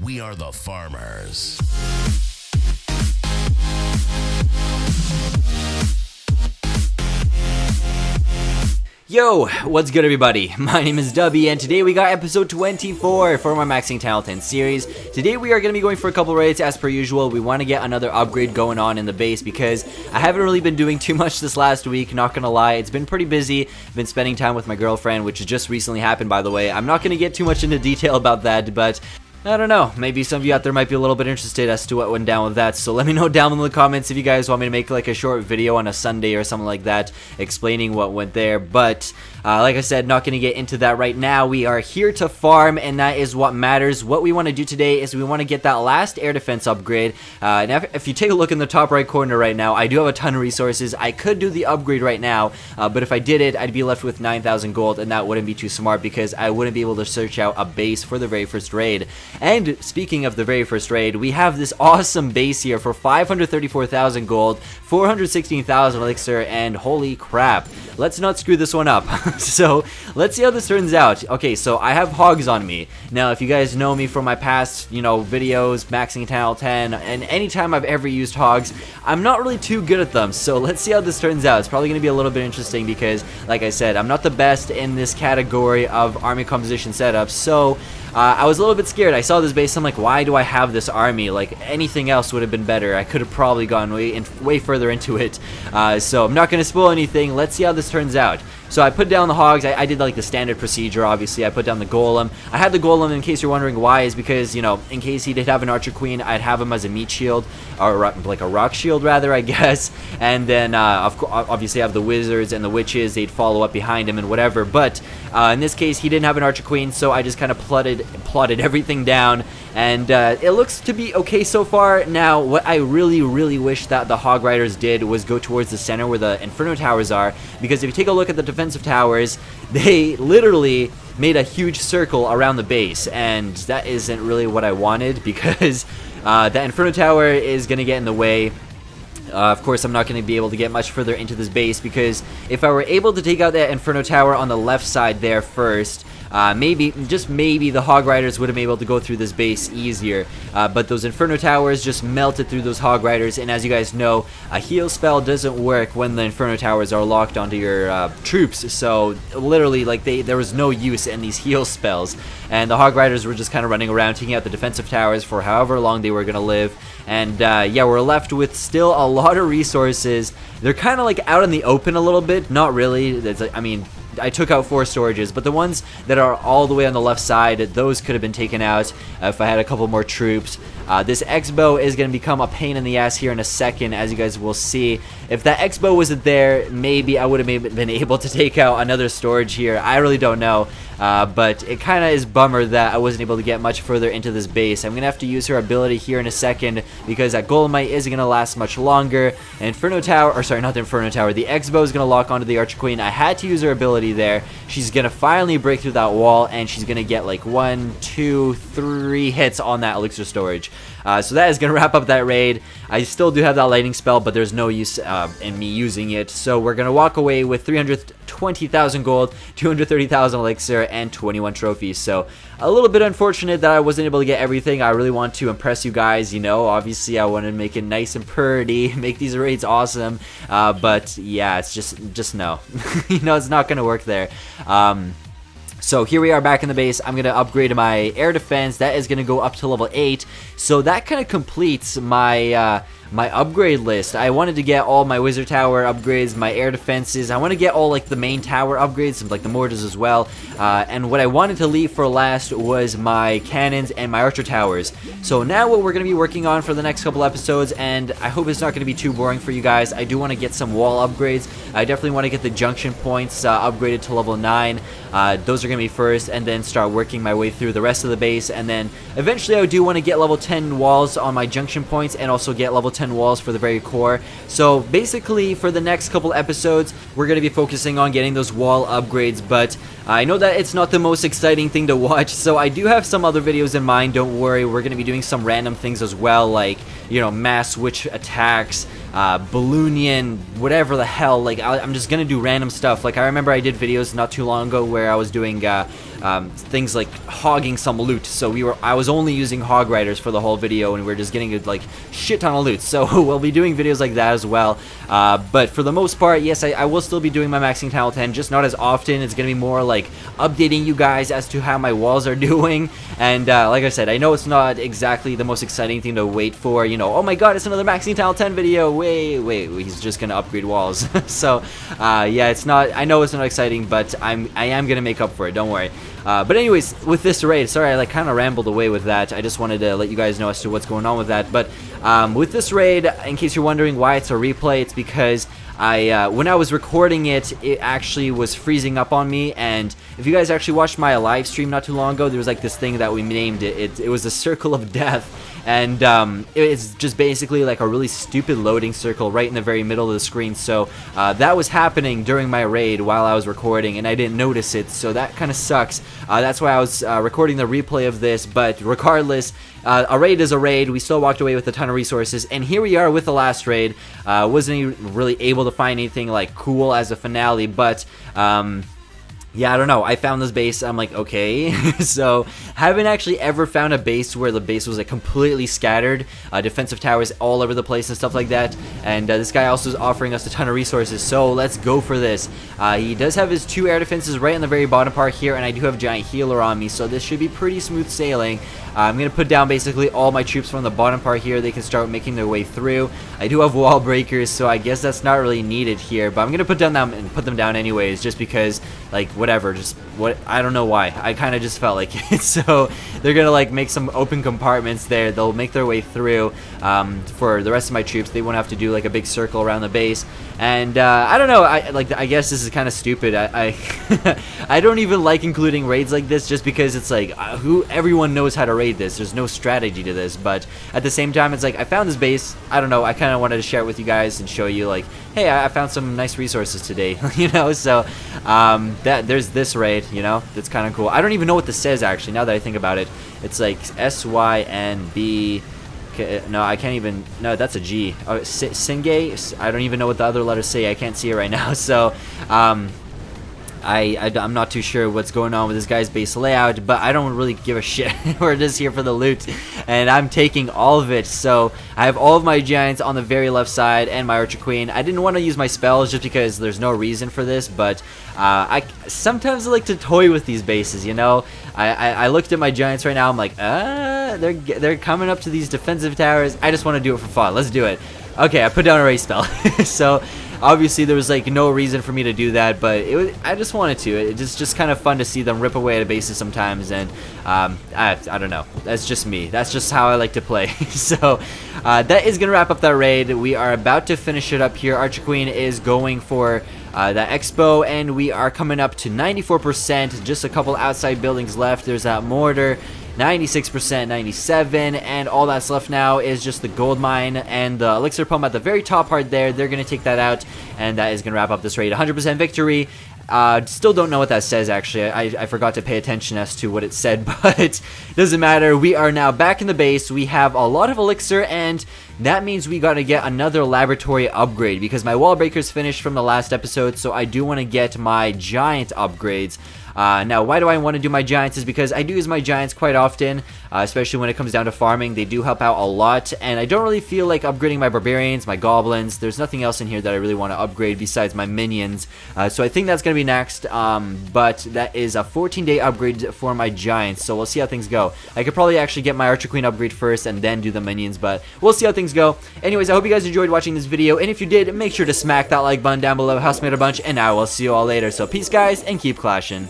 We are the farmers. Yo, what's good everybody? My name is Dubby and today we got episode 24 for my Maxing TH10 series. Today we are going to be going for a couple raids as per usual. We want to get another upgrade going on in the base because I haven't really been doing too much this last week, not gonna lie. It's been pretty busy. Been spending time with my girlfriend, which just recently happened by the way. I'm not going to get too much into detail about that, but I don't know, maybe some of you out there might be a little bit interested as to what went down with that, so let me know down in the comments if you guys want me to make like a short video on a Sunday or something like that explaining what went there. But like I said, not going to get into that right now. We are here to farm and that is what matters. What we want to do today is we want to get that last air defense upgrade. Now if you take a look in the top right corner right now, I do have a ton of resources. I could do the upgrade right now, but if I did it, I'd be left with 9,000 gold and that wouldn't be too smart because I wouldn't be able to search out a base for the very first raid. And speaking of the very first raid, we have this awesome base here for 534,000 gold, 416,000 elixir, and holy crap, let's not screw this one up. So let's see how this turns out. Okay, so I have hogs on me. Now, if you guys know me from my past, videos, maxing TH10, and anytime I've ever used hogs, I'm not really too good at them. So let's see how this turns out. It's probably going to be a little bit interesting because, like I said, I'm not the best in this category of army composition setups. So I was a little bit scared. I saw this base, I'm like, why do I have this army? Like, anything else would have been better. I could have probably gone way further into it. So I'm not going to spoil anything. Let's see how this turns out. So I put down the hogs. I did like the standard procedure, obviously. I put down the golem. I had the golem, in case you're wondering why, is because, in case he did have an archer queen, I'd have him as a meat shield, or like a rock shield rather, I guess. And then, obviously, I have the wizards and the witches. They'd follow up behind him and whatever. But in this case, he didn't have an archer queen, so I just kind of plotted everything down. And it looks to be okay so far. Now, what I really wish that the Hog Riders did was go towards the center where the Inferno Towers are, because if you take a look at the defensive towers, they literally made a huge circle around the base, and that isn't really what I wanted because that Inferno Tower is going to get in the way. Of course, I'm not going to be able to get much further into this base because if I were able to take out that Inferno Tower on the left side there first, maybe, just maybe, the Hog Riders would have been able to go through this base easier. But those Inferno Towers just melted through those Hog Riders, and as you guys know, a heal spell doesn't work when the Inferno Towers are locked onto your troops. So literally, like, there was no use in these heal spells, and the Hog Riders were just kind of running around taking out the defensive towers for however long they were going to live. And yeah, we're left with still a lot of resources. They're kind of like out in the open a little bit. Not really. It's like, I mean, I took out 4 storages, but the ones that are all the way on the left side, those could have been taken out if I had a couple more troops. This X-bow is going to become a pain in the ass here in a second, as you guys will see. If that X-bow wasn't there, maybe I would have been able to take out another storage here. I really don't know. But it kind of is bummer that I wasn't able to get much further into this base. I'm going to have to use her ability here in a second because that Golemite isn't going to last much longer. Inferno Tower, or sorry, not the Inferno Tower, the X-bow is going to lock onto the Archer Queen. I had to use her ability there. She's going to finally break through that wall and she's going to get like 1, 2, 3 hits on that elixir storage. So that is going to wrap up that raid. I still do have that lightning spell, but there's no use in me using it. So we're going to walk away with 320,000 gold, 230,000 elixir, and 21 trophies. So a little bit unfortunate that I wasn't able to get everything. I really want to impress you guys, obviously I want to make it nice and pretty, make these raids awesome. But yeah, it's just no. It's not going to work there. So here we are back in the base. I'm going to upgrade my air defense. That is going to go up to level 8. So that kind of completes my my upgrade list. I wanted to get all my wizard tower upgrades, my air defenses. I want to get all like the main tower upgrades, like the mortars as well. And what I wanted to leave for last was my cannons and my archer towers. So now what we're going to be working on for the next couple episodes, and I hope it's not going to be too boring for you guys, I do want to get some wall upgrades. I definitely want to get the junction points upgraded to level 9. Those are going to be first, and then start working my way through the rest of the base. And then eventually I do want to get level 10 walls on my junction points and also get level 10 walls for the very core. So basically for the next couple episodes we're going to be focusing on getting those wall upgrades, but I know that it's not the most exciting thing to watch, so I do have some other videos in mind. Don't worry, we're going to be doing some random things as well, like, mass witch attacks, Balloonian, whatever the hell. Like, I'm just gonna do random stuff. Like, I remember I did videos not too long ago where I was doing things like hogging some loot. So I was only using hog riders for the whole video, and we were just getting like shit ton of loot. So we'll be doing videos like that as well. But for the most part, yes, I will still be doing my maxing Title 10, just not as often. It's gonna be more like updating you guys as to how my walls are doing. And like I said, I know it's not exactly the most exciting thing to wait for. You know, oh my god, it's another maxing Title 10 video. Wait, he's just gonna upgrade walls. So yeah, it's not. I know it's not exciting, but I am gonna make up for it. Don't worry. But anyways, with this raid, sorry, I like kind of rambled away with that. I just wanted to let you guys know as to what's going on with that. But with this raid, in case you're wondering why it's a replay, it's because when I was recording it, it actually was freezing up on me. And if you guys actually watched my live stream not too long ago, there was like this thing that we named it. It was a circle of death. And it's just basically like a really stupid loading circle right in the very middle of the screen. So that was happening during my raid while I was recording, and I didn't notice it, so that kind of sucks. That's why I was recording the replay of this. But regardless, a raid is a raid. We still walked away with a ton of resources, and here we are with the last raid. Wasn't even really able to find anything like cool as a finale, but yeah, I don't know. I found this base. I'm like, okay. So, haven't actually ever found a base where the base was like completely scattered. Defensive towers all over the place and stuff like that. And this guy also is offering us a ton of resources. So, let's go for this. He does have his 2 air defenses right in the very bottom part here. And I do have giant healer on me. So, this should be pretty smooth sailing. I'm going to put down basically all my troops from the bottom part here. They can start making their way through. I do have wall breakers, so I guess that's not really needed here. But I'm going to put them down anyways, just because, like, whatever. I don't know why. I kind of just felt like it. So they're going to, like, make some open compartments there. They'll make their way through. For the rest of my troops, they won't have to do, like, a big circle around the base. And I don't know. I guess this is kind of stupid. I don't even like including raids like this, just because it's like everyone knows how to raid this. There's no strategy to this, but at the same time, it's like I found this base. I don't know. I kind of wanted to share it with you guys and show you, like, hey, I found some nice resources today. You know, so there's this raid. You know, that's kind of cool. I don't even know what this says actually. Now that I think about it, it's like SYNB. No, I can't even. No, that's a G. Oh, Singay. I don't even know what the other letters say. I can't see it right now. So, I'm not too sure what's going on with this guy's base layout, but I don't really give a shit. We're just here for the loot, and I'm taking all of it. So I have all of my giants on the very left side and my Archer Queen. I didn't want to use my spells just because there's no reason for this, but I sometimes like to toy with these bases, you know. I looked at my giants right now. I'm like, they're coming up to these defensive towers. I just want to do it for fun. Let's do it. Okay, I put down a race spell. So obviously there was like no reason for me to do that, but I just wanted to. It's just kind of fun to see them rip away at a bases sometimes, and I don't know. That's just me. That's just how I like to play. So that is gonna wrap up that raid. We are about to finish it up here. Archer Queen is going for that expo, and we are coming up to 94%. Just a couple outside buildings left. There's that mortar. 96%, 97, and all that's left now is just the gold mine and the elixir pump at the very top part there. They're going to take that out, and that is going to wrap up this raid. 100% victory. Still don't know what that says, actually. I forgot to pay attention as to what it said, but doesn't matter. We are now back in the base. We have a lot of elixir, and that means we got to get another laboratory upgrade, because my wall breakers finished from the last episode, so I do want to get my giant upgrades. Now, why do I want to do my giants is because I do use my giants quite often, especially when it comes down to farming. They do help out a lot, and I don't really feel like upgrading my barbarians, my goblins. There's nothing else in here that I really want to upgrade besides my minions, so I think that's going to be next, but that is a 14-day upgrade for my giants, so we'll see how things go. I could probably actually get my Archer Queen upgrade first and then do the minions, but we'll see how things go. Anyways, I hope you guys enjoyed watching this video, and if you did, make sure to smack that like button down below. Helps me out a bunch, and I will see you all later. So peace, guys, and keep clashing.